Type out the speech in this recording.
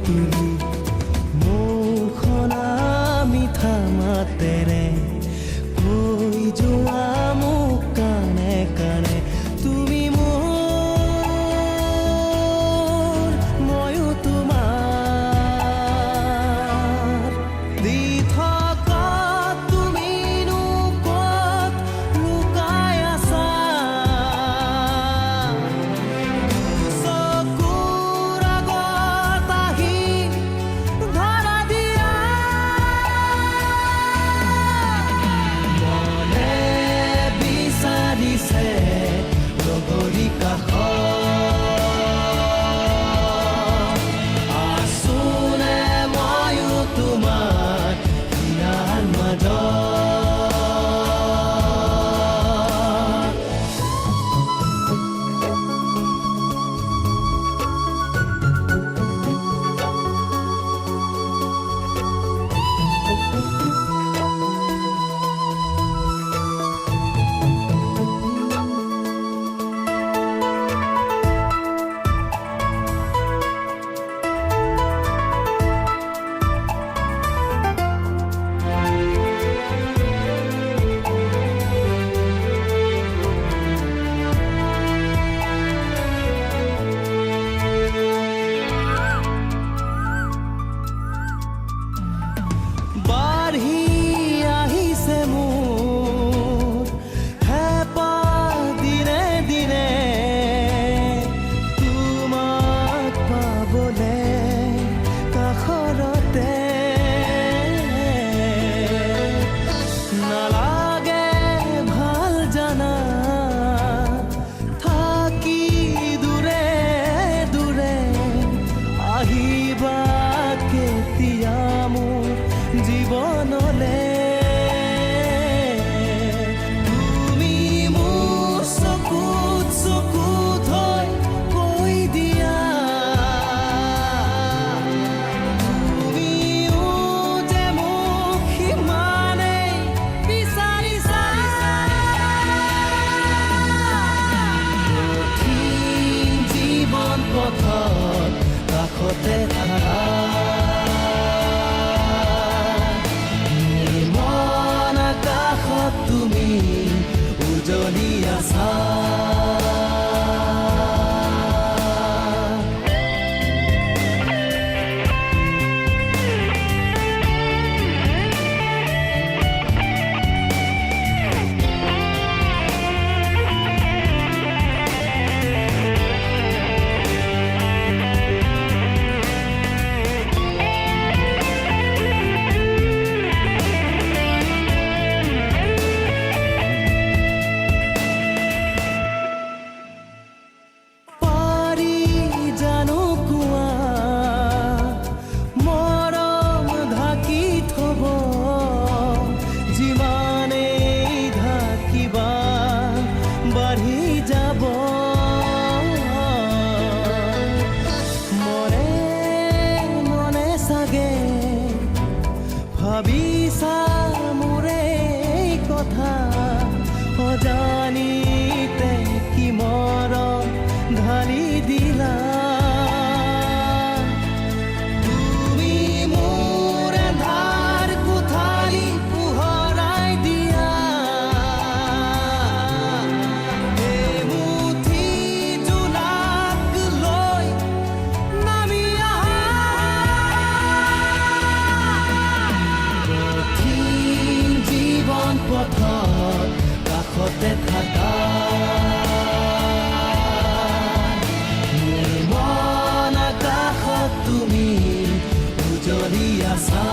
তুলি মোৰ খনা মিঠা মাতেৰে কৈ যোৱা মোক কানে কানে তুমি মোৰ ময়ো তোমাৰ দি থকা তুমিনো ক'ত লুকাই আছা চকুৰ আগত আহি ধৰা দিয়া মনে বিচাৰিছে লগৰী কাষত আছোনে ময়ো তোমাৰ হিয়াৰ মাজত বাঢ়ি আহিছে মোৰ হেঁপাহ দিনে দিনে তোমাক পাবলে কাষৰতে নালাগে ভাল জানা থাকি দূৰে দূৰে আহিবা কেতিয়া মোৰ জীৱনলে তুমি মোৰ চকুত চকুত হৈ কৈ দিয়া তুমিও যে মোক সিমানেই বিচাৰিছা কঠিন জীৱন পথত কাষতে থাকা মন আকাশত তুমি উজলি আছা পাৰি জানো কোৱা মৰম ঢাকি থব যিমানেই ঢাকিবা বাঢ়ি যাব মনে মনে চাগে ভাবিছা মোৰে কথা অজানিতে কি মৰম ঢালি দিলা তুমি মোৰ আন্ধাৰ কোঠালি পোহৰাই দিয়া এমুঠি জোনাক লৈ নামি আহা কঠিন জীৱন পথত কাষতে থাকা তুমি উজলি আছা